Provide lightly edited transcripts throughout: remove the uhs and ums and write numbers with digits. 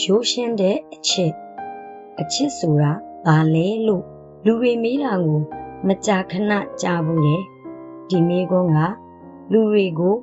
ရိုးရှင်းတဲ့အချစ်ဆိုတာဘာလဲလို့လူတွေမေးတာကိုမကြာခဏကြားဘူးလေဒီမေးခွန်းကလူတွေကို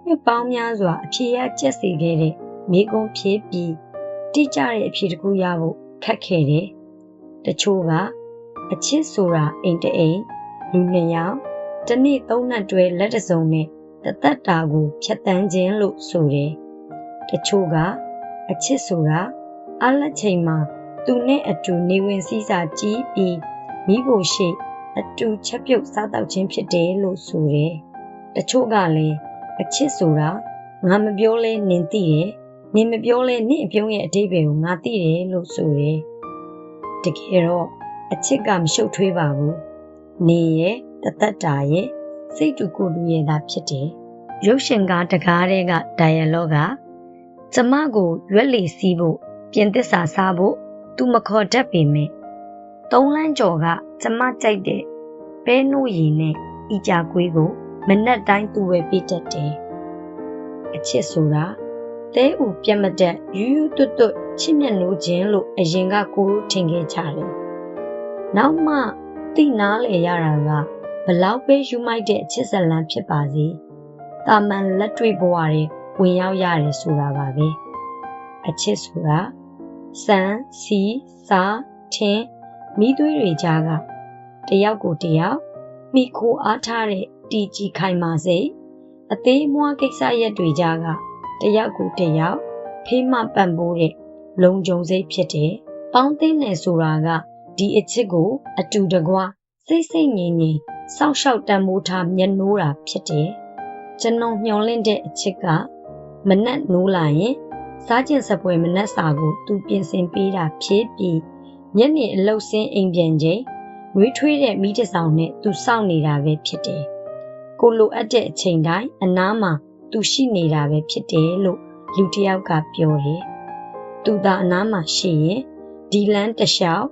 နှစ်ပေါင်းများစွာအဖြေရကျက်စေခဲ့တဲ့မေးခွန်းဖြစ်ပြီးတိကျတဲ့အဖြေတစ်ခုရဖို့ခက်ခဲ့တယ်တချို့ကအချစ်ဆိုတာအိမ်တအိမ်လူနှစ်ယောက်တစ်နေ့သုံးနက်တွဲလက်တစ်စုံနဲ့တသက်တာကိုဖြတ်တန်းခြင်းလို့ဆိုတယ်တချို့ကအချစ်ဆိုတာအလက်ချိန်မှာသူနဲ့အတူနေဝင်စည်းစာကြီးပြီးမိဖို့ရှိအတူချက်ပြုတ်စားတောက်ခြင်းဖြစ်တယ်လို့ဆိုတယ်တချို့ကလည်းအချစ်ဆိုတာငါမပြောလဲနင်သိတယ်နင်မပြောလဲနင့်အပြုံးရဲ့အတိတ်ပဲကိုငါသိတယ်လို့ဆိုတယ်တကယ်တော့အချစ်ကမရှုပ်ထွေးပါဘူးနေရဲ့တသက်တာရဲ့စိတ်တူကိုယ်တူရဲ့သာဖြစ်တယ်ရုပ်ရှင်ကားတကားတဲ့က dialogue ကကျမကိုရွက်လီစီးဖို့ပြင်သစ္စာစားဖို့သူမခေါ်တတ်ပေမဲ့သုံးလမ်းကျော်ကကျမကြိုက်တဲ့ပဲနိုးရည်နဲ့ဤကြကွေးကိုမနက်တိုင်းသူ့ဝယ်ပေးတတ်တယ်အချစ်ဆိုတာသဲဥပြတ်မတတ်ယူးယူးတွတ်တွတ်ချစ်မြတ်နိုးခြင်းလို့အရင်ကကိုယ်ထင်ခဲ့ကြတယ်နောက်မှသိနာလေရတာကဘလောက်ပဲယူမိုက်တဲ့အချစ်ဇလံဖြစ်ပါစေတာမန်လက်တွေ့ဘဝတွေဝင်ရောက်ရတယ်ဆိုတာပါပဲအချစ်ဆိုတာစံစီစာထင်းမိသွေးတွေကြားကတယောက်ကိုတယောက်မိခိုအားထားတဲ့တီကြီးခိုင်မာစိတ်အသေးမွှားကိစ္စရက်တွေကြားကတယောက်ကိုတယောက်ဖေးမပံ့ပိုးတဲ့လုံခြုံစိတ်ဖြစ်တယ်ပေါင်းသိနေဆိုတာကဒီအချစ်ကိုအတူတကွစိတ်စိတ်ငြိမ်ငြိမ်စောင့်ရှောက်တန်ဖိုးထားမျက်နှိုးတာဖြစ်တယ်ကျွန်တော်မျှော်လင့်တဲ့အချစ်ကမနက်နိုးလာရင်စားကျင်စပွဲမနက်စာကိုသူပြင်ဆင်ပေးတာဖြစ်ပြီးညနေအလုပ်ဆင်းအိမ်ပြန်ချိန်နှွေးထွေးတဲ့မိတဆောင်နဲ့သူစောင့်နေတာပဲဖြစ်တယ်ကိုလိုအပ်တဲ့အချိန်တိုင်းအနားမှာသူရှိနေတာပဲဖြစ်တယ်လို့လူတစ်ယောက်ကပြောတယ်သူသာအနားမှာရှိရင်ဒီလန်းတစ်လျှောက်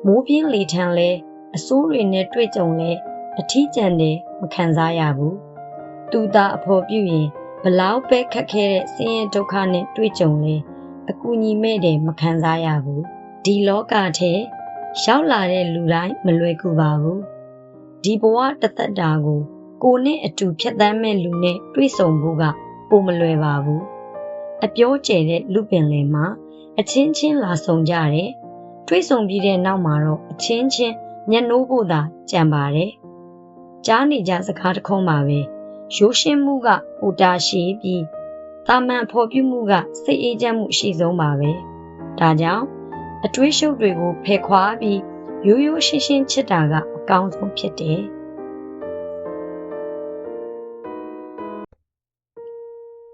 မိုးပြင်းလေထန်လဲအစိုးတွေနဲ့တွေ့ကြုံလဲအထီးကျန်တယ်မခံစားရဘူးသူသာအဖော်ပြရင်ဘလောက်ပဲခက်ခဲတဲ့ဆင်းရဲဒုက္ခနဲ့တွေ့ကြုံလဲအကူအညီမဲ့တယ်မခံစားရဘူးဒီလောကထဲရောက်လာတဲ့လူတိုင်းမလွယ်ကူပါဘူးဒီဘဝတသက်တာကိုနဲ့အတူဖြတ်သန်းမဲ့လူနဲ့တွေ့ဆုံဖို့ကပိုမလွယ်ပါဘူးအပြောကျယ်တဲ့လူပင်လယ်မှာအချင်းချင်းလာဆုံကြတယ်တွေ့ဆုံပြီးတဲ့နောက်မှာတော့အချင်းချင်းမျက်နှိုးဖို့သာကြံပါတယ်ကြားနေကြစကားတခုံးပါပဲရိုးရှင်းမှုကဟိုတာရှိပြီးတာမန်ဖော်ပြမှုကစိတ်အေးချမ်းမှုရှိဆုံးပါပဲဒါကြောင့်အတွေးရှုပ်တွေကိုဖယ်ခွာပြီးရိုးရိုးရှင်းရှင်းချစ်တာကအကောင်းဆုံးဖြစ်တယ်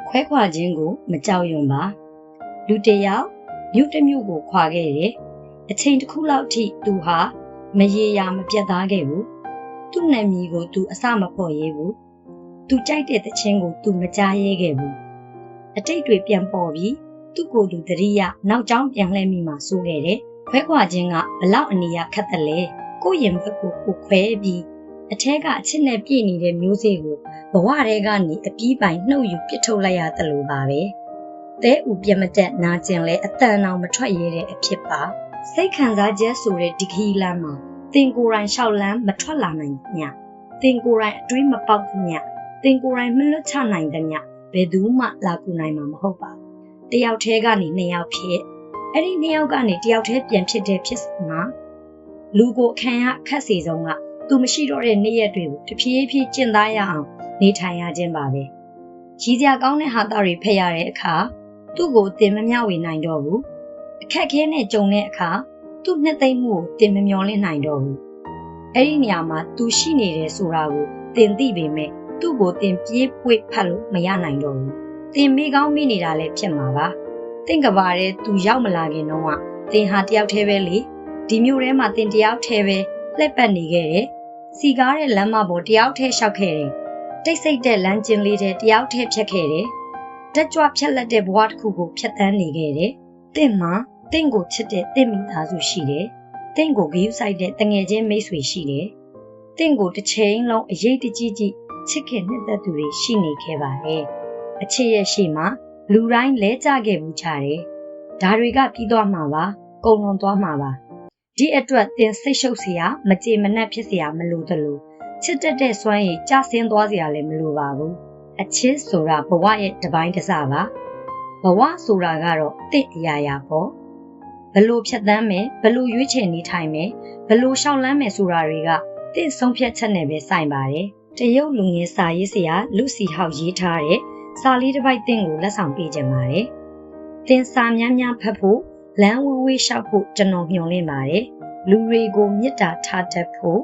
ခွဲခွာခြင်းကိုမကြောက်ရွံ့ပါလူတစ်ယောက်မြို့တစ်မြို့ကိုခွာခဲ့တယ်အချိန်တစ်ခုလောက်ထိသူဟာမရေရာမပြတ်သားခဲ့ဘူးသူ့နာမည်ကိုသူအစမဖော်ရဲဘူးသူကြိုက်တဲ့သချင်းကိုသူမကြားရဲခဲ့ဘူးအတိတ်တွေပြန်ပေါ်ပြီးသူ့ကိုယ်သူတရိယနောက်ကျောင်းပြန်လှည့်မိမှစိုးခဲ့တယ်ခွဲခွာခြင်းကဘလောက်အနည်းခက်တယ်လဲကိုယ့်ရင်ဘက်ကိုခွဲပြီးအထက်ကအချစ်နဲ့ပြည့်နေတဲ့မျိုးစေ့ကိုဘဝထဲကနေအပြီးပိုင်နှုတ်ယူပစ်ထုတ်လိုက်ရတယ်လို့ပါပဲသဲဥပြတ်မတက်နာကျင်လဲအတန်အောင်မထွက်ရတဲ့အဖြစ်ပါစိတ်ခံစားချက်ဆိုတဲ့ဒီခီလမ်းမှာတင်ကိုယ်တိုင်လျှောက်လန်းမထွက်လာနိုင်ညတင်ကိုယ်တိုင်အတွေးမပေါက်ညတင်ကိုယ်တိုင်မလွတ်ချနိုင်တဲ့ညဘယ်သူမှလာကူနိုင်မှာမဟုတ်ပါဘူးတယောက်တည်းကနေနှစ်ယောက်ဖြစ်အဲ့ဒီနှစ်ယောက်ကနေတယောက်တည်းပြန်ဖြစ်တဲ့ဖြစ်မှာလူကိုခံရခက်စီဆုံးကသူမရှိတော့တဲ့နေ့ရက်တွေကိုတဖြည်းဖြည်းကျင့်သားရအောင်နေထိုင်ရခြင်းပါပဲကြီးစရာကောင်းတဲ့ဟာတာတွေဖက်ရတဲ့အခါသူ့ကိုတင်မမျှဝေနိုင်တော့ဘူးအခက်ခဲနဲ့ကြုံတဲ့အခါသူ့နှစ်သိမ့်မှုကိုတင်မမျောလင့်နိုင်တော့ဘူးအဲ့ဒီနေရာမှာသူရှိနေတယ်ဆိုတာကိုတင်သိပေမဲ့သူ့ကိုတင်ပြေးပွေဖတ်လို့မရနိုင်တော့ဘူးတင်မိကောင်းမိနေတာလည်းဖြစ်မှာပါတင့်ကဘာတဲ့သူရောက်မလာခင်တော့ကတင်ဟာတယောက်တည်းပဲလေဒီမျိုးထဲမှာတင်တယောက်တည်းပဲလှက်ပတ်နေခဲ့တယ်စီကားတဲ့လမ်းမပေါ်တယောက်တည်းလျှောက်ခဲ့တယ်တိတ်ဆိတ်တဲ့လမ်းကျဉ်လေးတဲ့တယောက်တည်းဖြတ်ခဲ့တယ်တက်ကြွဖြတ်လက်တဲ့ဘဝတစ်ခုကိုဖြတ်တန်းနေခဲ့တယ်တင့်မှာတင့်ကိုချစ်တဲ့တင့်မိသားစုရှိတယ်တင့်ကိုဂရုစိုက်တဲ့တငယ်ချင်းမိတ်ဆွေရှိတယ်တင့်ကိုတစ်ချိန်လုံးအရေးတကြီးကြီးချစ်ခင်နှစ်သက်သူတွေရှိနေခဲ့ပါတယ်အချစ်ရဲ့ရှိမှလူတိုင်းလဲကြခဲ့မှုကြတယ် ဒါတွေကပြီးသွားမှာပါကုန်လွန်သွားမှာပါဒီအတွက်သင်စိတ်ရှုပ်เสียမကြေမနက်ဖြစ်เสียမလိုသလိုချစ်တတ်တဲ့စွမ်းရည်ကျဆင်းသွားเสียလည်းမလိုပါဘူးအချစ်ဆိုတာဘဝရဲ့တစ်ပိုင်းတစ်စပါဘဝဆိုတာကတော့တင့်အရာရာပေါ့ဘလို့ဖြတ်သန်းမယ်ဘလို့ရွေးချယ်နေထိုင်မယ်ဘလို့ရှောက်လန်းမယ်ဆိုတာတွေကတင့်ဆုံးဖြတ်ချက်နဲ့ပဲဆိုင်ပါတယ်တရုတ်လူငယ်စာရေးဆရာလူစီဟောက်ရေးထားတဲ့စာလေးတစ်ပိုက်တင့်ကိုလက်ဆောင်ပေးခြင်းပါတယ်သင်စာများများဖတ်ဖို့လမ်းဝေးဝေးလျှောက်ဖို့ကျွန်တော်မျှော်လင့်ပါတယ်လူတွေကိုမေတ္တာထားတတ်ဖို့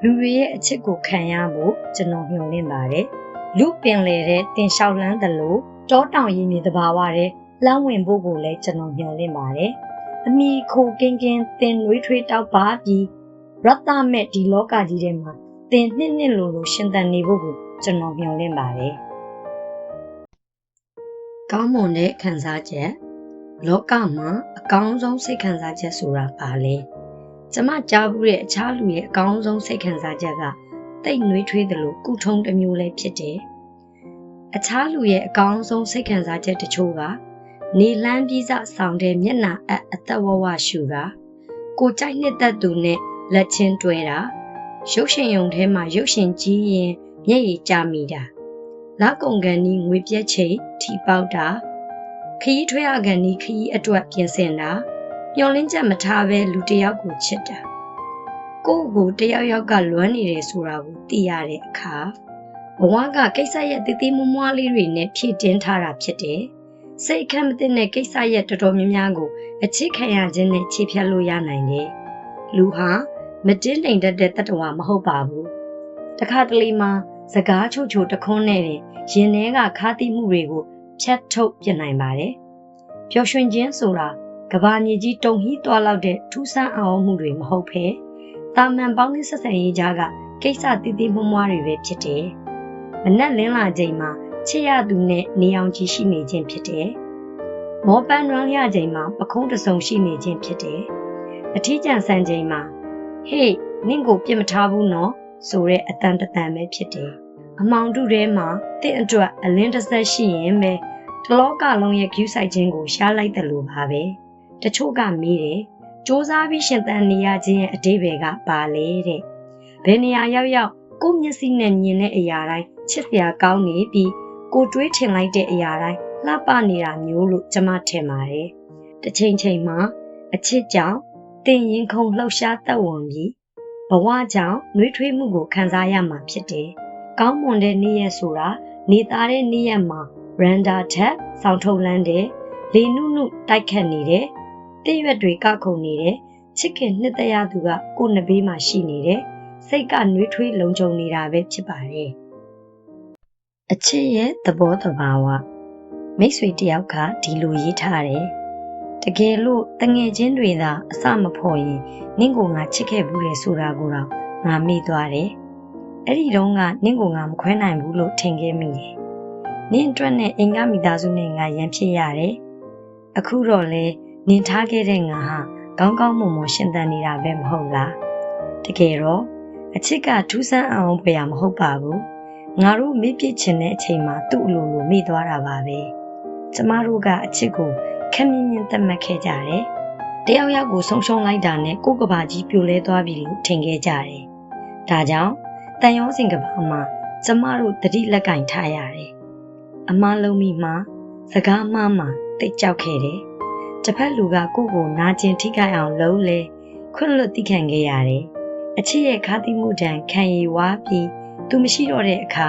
လူတွေရဲ့အချစ်ကိုခံရဖို့ကျွန်တော်မျှော်လင့်ပါတယ်လူပင်လေတဲ့တင်လျှောက်လန်းသလိုတောတောင်ရင်းနေတဘာဝတဲ့လှမ်းဝင်ဖို့ကိုလည်းကျွန်တော်မျှော်လင့်ပါတယ်အမိခိုကင်းကင်းသင်နွေးထွေးတောက်ပါပြီးရတ္တမဲ့ဒီလောကကြီးထဲမှာသင်နှစ်လိုရှင်သန်နေဖို့ကိုကျွန်တော်မျှော်လင့်ပါတယ်ကောင်းမွန်တဲ့ခံစားချက်လောကမှာအကောင်းဆုံးစိတ်ခံစားချက်ဆိုတာပါလေကျမကြားဘူးတဲ့အခြားလူရဲ့အကောင်းဆုံးစိတ်ခံစားချက်ကတိတ်နွေးထွေးသလိုကုထုံးတစ်မျိုးလည်းဖြစ်တယ်အခြားလူရဲ့အကောင်းဆုံးစိတ်ခံစားချက်တချို့ကနေလန်းပြီးစဆောင်တဲ့မျက်နှာအသက်ဝဝရှူတာကိုကြိုက်နှစ်သက်သူနဲ့လက်ချင်းတွဲတာရုပ်ရှင်ရုံထဲမှာရုပ်ရှင်ကြည့်ရင်မျက်ရည်ကျမိတာလက်ကုံကန်ကြီးငွေပြက်ချိန်ထီပေါက်တာခရီးထွေးရကန်ကြီးခရီးအတွက်ပြင်ဆင်တာညှော်လင်းချက်မထားဘဲလူတစ်ယောက်ကိုချစ်တာကိုယ့်ကိုတယောက်ယောက်ကလွမ်းနေတယ်ဆိုတာကိုသိရတဲ့အခါဘဝကကိစ္စရဲ့တည်တည်မွမွားလေးတွေနဲ့ဖြည့်တင်းထားတာဖြစ်တယ်စိတ်ခံမသိတဲ့ကိစ္စရဲ့တော်တော်များများကိုအချစ်ခံရခြင်းနဲ့ခြေဖြတ်လို့ရနိုင်တယ်လူဟာမတင်းတိမ်တတ်တဲ့တတ္တဝါမဟုတ်ပါဘူးတခါတလေမှာစကားချိုတခွန်းနဲ့ရင်ထဲကခါးတိမှုတွေကိုဖြတ်ထုတ်ပြနိုင်ပါတယ်ပျော်ရွှင်ခြင်းဆိုတာကဘာမြေကြီးတုံဟီးသွားလောက်တဲ့ထူးဆန်းအောင်မှုတွေမဟုတ်ဘဲတာမန်ပေါင်းသင်းဆက်ဆံရေးကြားကကိစ္စတည်တည်မွမွားတွေပဲဖြစ်တယ်မနက်လင်းလာချိန်မှာချစ်ရသူနဲ့နေအောင်ကြီးရှိနေခြင်းဖြစ်တယ်မောပန်းနွမ်းရချိန်မှာပခုံးတစုံရှိနေခြင်းဖြစ်တယ်အထီးကျန်ဆန်ချိန်မှာဟေးနင့်ကိုပြစ်မထားဘူးနော်ဆိုတဲ့အတန်တန်ပဲဖြစ်တယ်အမောင်တုထဲမှာတင့်အတွက်အလင်းတစ်ဆက်ရှိရင်ပဲတလောကလုံးရဲ့ view ဆိုင်ခြင်းကိုရှားလိုက်တယ်လို့ပါပဲတချို့ကမေးတယ်စ조사ပြီးရှင်သန်နေရခြင်းရဲ့အဓိပ္ပာယ်ကပါလေတဲ့ဘယ်နေရာရောက်ကိုယ့်မျက်စိနဲ့မြင်တဲ့အရာတိုင်းချစ်စရာကောင်းနေပြီးကိုတွေးထင်လိုက်တဲ့အရာတိုင်းလှပနေတာမျိုးလို့ကျွန်မထင်ပါတယ်တစ်ချိန်မှာအချစ်ကြောင့်တင်ရင်ခုန်လှောက်ရှားသက်ဝင်ပြီးဘဝကြောင့်နှွေးထွေးမှုကိုခံစားရမှာဖြစ်တယ်ကောင်းမွန်တဲ့နေ့ရက်ဆိုတာနေသားတဲ့နေ့ရက်မှာရန်ဒါထက်ဆောင်းထုတ်လန်းတဲ့လေနုနုတိုက်ခတ်နေတဲ့တည့်ရွက်တွေကခုန်နေတဲ့ချစ်ခင်နှစ်သက်ရသူကကိုယ်နှဘေးမှာရှိနေတဲ့စိတ်ကနှွေးထွေးလုံခြုံနေတာပဲဖြစ်ပါတယ်အချစ်ရဲ့သဘောတဘာဝမိတ်ဆွေတယောက်ကဒီလိုရေးထားတယ်တကယ်လို့တငယ်ချင်းတွေသာအစမဖော်ရင်နင့်ကိုငါချစ်ခဲ့ဘူးလေဆိုတာကိုတော့ငါမေ့သွားတယ်အဲ့ဒီတော့ကနင့်ကိုငါမခွဲနိုင်ဘူးလို့ထင်ခဲ့မိတယ်နင့်အတွက်နဲ့အိမ်ကမိသားစုနဲ့ငါရန်ဖြစ်ရတယ်အခုတော့လေနင်ထားခဲ့တဲ့ငါဟာကောင်းကောင်းမွန်မွန်ရှင်သန်နေတာပဲမဟုတ်လားတကယ်တော့အချစ်ကထူးဆန်းအောင်ဖွယ်ရမဟုတ်ပါဘူးငါတို့မေ့ပြစ်ချင်တဲ့အချိန်မှာသူ့အလိုလိုမေ့သွားတာပါပဲကျမတို့ကအချစ်ကိုခက်မြင့်မြင့်သတ်မှတ်ခဲ့ကြတယ်တယောက်ယောက်ကိုဆုံးရှုံးလိုက်တာနဲ့ကိုယ်ကဘာကြီးပြိုလဲသွားပြီလို့ထင်ခဲ့ကြတယ်ဒါကြောင့်တန်ရောစင်ကဘာမှာကျမတို့တတိလက်ကင်ထားရတယ်အမားလုံးမိမှာစကားမှားမှာတိတ်ကြောက်ခဲ့တယ်တစ်ဖက်လူကကိုယ့်ကိုနာကျင်ထိခိုက်အောင်လုံးလဲခွင့်လွတ်သိခံခဲ့ရတယ်အချစ်ရဲ့ခါတိမှုတန်ခံရည်ဝါပြီးသူမရှိတော့တဲ့အခါ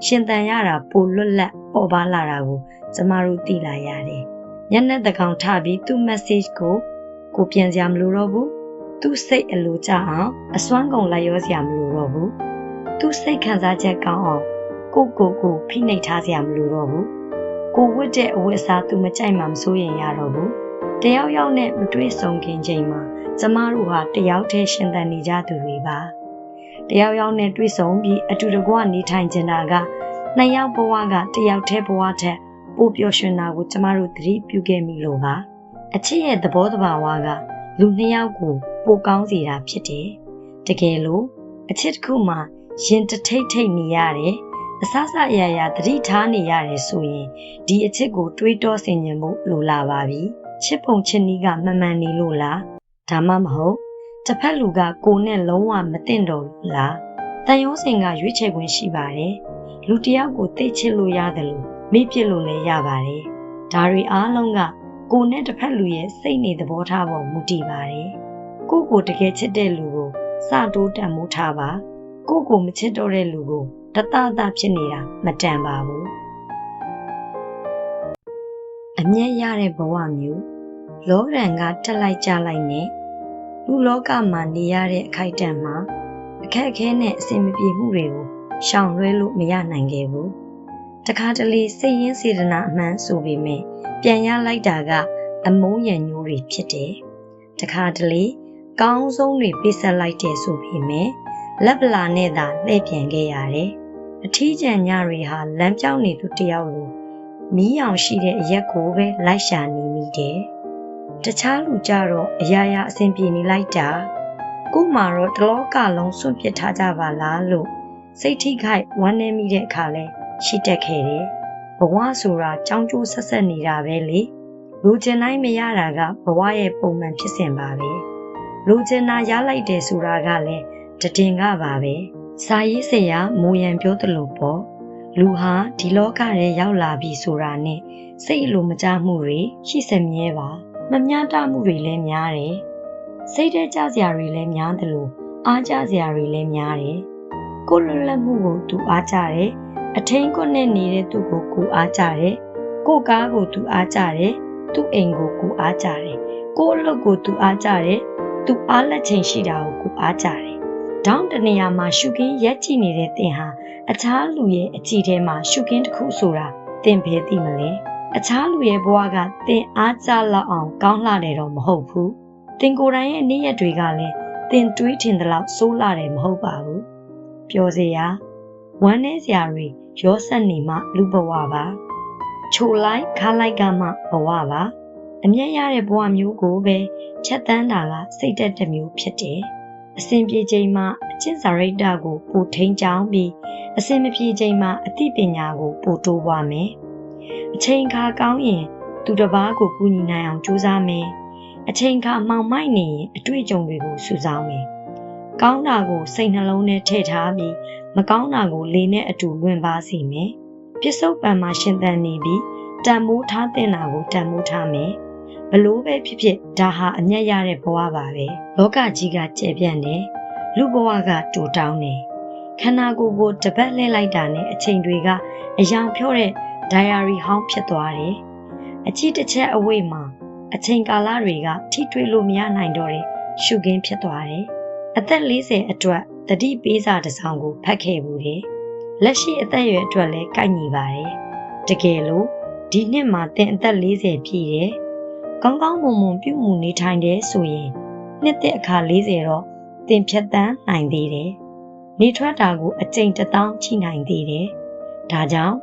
ရှင်သန်ရတာပိုလွတ်လပ်ပေါ်ပါလာတာကိုကျမတို့သိလာရတယ်ညနေတကောင်ထပြီးသူ့ message ကိုပြန်စရာမလိုတော့ဘူးသူ့စိတ်အလိုကျအောင်အစွမ်းကုန်လိုက်ရောစရာမလိုတော့ဘူးသူ့စိတ်ခံစားချက်ကောင်းအောင်ကိုဖိနှိပ်ထားစရာမလိုတော့ဘူးကိုဝတ်တဲ့အဝတ်အစားသူမကြိုက်မှမစိုးရင်ရတော့ဘူးတယောက်ယောက်နဲ့မတွေ့ဆုံခင်ချိန်မှာကျမတို့ဟာတယောက်တည်းရှင်သန်နေကြသူတွေပါတယောက်ယောက်နဲ့တွေ့ဆုံပြီးအတူတကွနေထိုင်ကြတာကနှစ်ယောက်ဘဝကတယောက်တည်းဘဝထက်ပိုပျော်ရွှင်တာကိုကျမတို့သတိပြုခဲ့မိလို့ပါအချစ်ရဲ့သဘောတဘာဝကလူနှစ်ယောက်ကိုပိုကောင်းစေတာဖြစ်တယ်တကယ်လို့အချစ်တစ်ခုမှာရင်တထိတ်ထိတ်နေရတယ်အဆအဆအရာရာသတိထားနေရတယ်ဆိုရင်ဒီအချစ်ကိုတွေးတောဆင်ခြင်ဖို့လိုလာပါပြီ ချစ်ပုံချစ်နီးကမမှန်နေလို့လားဒါမှမဟုတ်တစ်ဖက်လူကကိုနဲ့လုံးဝမသိတော့လို့လားတန်ရုံးစင်ကရွေးချယ်ခွင့်ရှိပါတယ်လူတစ်ယောက်ကိုသိချစ်လို့ရတယ်လို့မေ့ပြစ်လို့လည်းရပါတယ်ဒါတွေအားလုံးကကိုနဲ့တစ်ဖက်လူရဲ့စိတ်နေသဘောထားပေါ်မူတည်ပါတယ်ကိုတကယ်ချစ်တဲ့လူကိုစတိုးတန်မိုးထားပါကိုမချစ်တော့တဲ့လူကိုတသဖြစ်နေတာမတန်ပါဘူးအမျက်ရတဲ့ဘဝမျိုးလောကရန်ကတက်လိုက်ကြလိုက်နဲ့လူလောကမှာနေရတဲ့အခိုက်အတန့်မှာအခက်အခဲနဲ့အဆင်မပြေမှုတွေကိုရှောင်လွှဲလို့မရနိုင်ခဲ့ဘူးတခါတလေစိတ်ရင်းစေတနာအမှန်ဆိုပေမဲ့ပြန်ရလိုက်တာကအမုန်းရံညိုးတွေဖြစ်တယ်တခါတလေကောင်းဆုံးတွေပေးဆက်လိုက်တယ်ဆိုပေမဲ့လက်ပလာနဲ့သာလှည့်ပြန်ခဲ့ရတယ်အထီးကျန်ညတွေဟာလမ်းပြောင်းနေသူတယောက်လိုမီးရောင်ရှိတဲ့အရက်ကိုပဲလိုက်ရှာနေမိတယ်တခြားလူကြတော့အရာရာအဆင်ပြေနေလိုက်တာကို့မှာတော့တလောကလုံးစွန့်ပစ်ထားကြပါလားလို့စိတ်ထိခိုက်ဝမ်းနည်းမိတဲ့အခါလဲရှိတတ်ခဲ့တယ်ဘဝဆိုတာကြောင်းကျိုးဆက်ဆက်နေတာပဲလေလူကျင်တိုင်းမရတာကဘဝရဲ့ပုံမှန်ဖြစ်စဉ်ပါပဲလူကျင်တာရလိုက်တယ်ဆိုတာကလည်းတည်ငါပါပဲစာရေးဆရာမိုးရံပြောသလိုပေါ့လူဟာဒီလောကထဲရောက်လာပြီဆိုတာနဲ့စိတ်လိုမကျမှုတွေရှိစမြဲပါမမျှတမှုတွေလည်းများတယ်စိတ်ထဲကျစရာတွေလည်းများတယ်လို့အားကျစရာတွေလည်းများတယ်ကိုလွတ်လပ်မှုကိုသူအားကြတယ်အထင်းကိုနဲ့နေတဲ့သူကိုကိုအားကြတယ်ကိုကားကိုသူအားကြတယ်သူ့အိမ်ကိုကိုအားကြတယ်ကိုအလုပ်ကိုသူအားကြတယ်သူအားလက်ချိန်ရှိတာကိုကိုအားကြတယ်ဒေါင်းတနေရာမှာရှုခင်းရက်ကြည့်နေတဲ့တင်ဟာအခြားလူရဲ့အကြည့်ထဲမှာရှုခင်းတစ်ခုဆိုတာတင်ဖဲသိမလဲအခြားလူရဲ့ဘဝကတင်အားကြလောက်အောင်ကောင်းလှတယ်တော့မဟုတ်ဘူးတင်ကိုယ်တိုင်ရဲ့နေ့ရက်တွေကလည်းတင်တွေးထင်သလောက်ဆိုးလှတယ်မဟုတ်ပါဘူးပျော်စရာဝမ်းနည်းစရာတွေရောဆက်နေမှလူဘဝပါချိုလိုက်ခါလိုက်ကမှဘဝပါအမျက်ရတဲ့ဘဝမျိုးကိုပဲဖြတ်တန်းတာကစိတ်သက်တစ်မျိုးဖြစ်တယ်အစဉ်ပြေချိန်မှာအကျင့်စာရိတ္တကိုပိုထိန်းချောင်းပြီးအစဉ်မပြေချိန်မှာအသိပညာကိုပိုတိုးပွားမယ်အချိန်ခါကောင်းရင်သူတစ်ပါးကိုကူညီနိုင်အောင်ကြိုးစားမယ်အချိန်ခါမှောင်မိုက်နေရင်အတွေ့အကြုံတွေကိုစုဆောင်းမယ်ကောင်းတာကိုစိတ်နှလုံးထဲထည့်ထားပြီးမကောင်းတာကိုလေနဲ့အတူလွင်ပါစေမယ်ပြစ္ဆုတ်ပံမှာရှင်သန်နေပြီးတန်မိုးထားတဲ့နာကိုတန်မိုးထားမယ်ဘလို့ပဲဖြစ်ဖြစ်ဒါဟာအမျက်ရတဲ့ဘဝပါပဲလောကကြီးကကျယ်ပြန့်တယ်လူဘဝကတူတောင်းတယ်ခန္ဓာကိုယ်ကိုတပတ်လှည့်လိုက်တာနဲ့အချိန်တွေကအယောင်ဖြော့တဲ့ diary ဟောင်းဖြစ်သွားတယ်အချစ်တစ်ချက်အဝိတ်မှာအချိန်ကာလတွေကထိတွေ့လို့မရနိုင်တော့တဲ့ရှုခင်းဖြစ်သွားတယ်အသက်40အတွက်တတိပေးစာတစ်စောင်ကိုဖတ်ခဲ့ဘူးတယ်လက်ရှိအသက်အရွယ်အတွက်လည်းကိုက်ညီပါတယ်တကယ်လို့ဒီနှစ်မှာတင်အသက်40ပြည့်တယ်ကောင်းကောင်းမွန်မွန်ပြုမှုနေထိုင်တယ်ဆိုရင်နှစ်သက်အခါ40တော့တင်ဖြတ်တန်းနိုင်သေးတယ်နေထွက်တာကိုအကျိန်1000ချိနိုင်သေးတယ်ဒါကြောင့်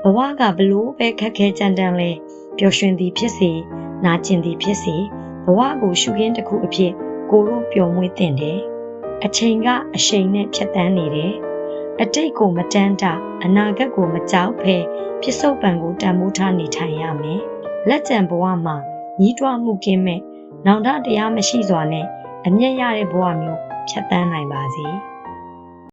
ဘဝကဘလို့ပဲခက်ခဲကြမ်းတမ်းလဲပျော်ရွှင်သည်ဖြစ်စေနာကျင်သည်ဖြစ်စေဘဝကိုရှုခင်းတစ်ခုအဖြစ်ကိုယ်တို့ပျော်မွေ့တင်တယ်အချိန်ကအရှိန်နဲ့ဖြတ်တန်းနေတယ်အတိတ်ကိုမတန်းတအနာဂတ်ကိုမကြောက်ဖဲပြစ္ဆုတ်ပံကိုတန်မိုးထားနေထိုင်ရမယ်လက်ကျန်ဘဝမှာညီးတွားမှုကင်းမဲ့နောင်တတရားမရှိစွာနဲ့အမျက်ရတဲ့ဘဝမျိုးဖြတ်တန်းနိုင်ပါစေ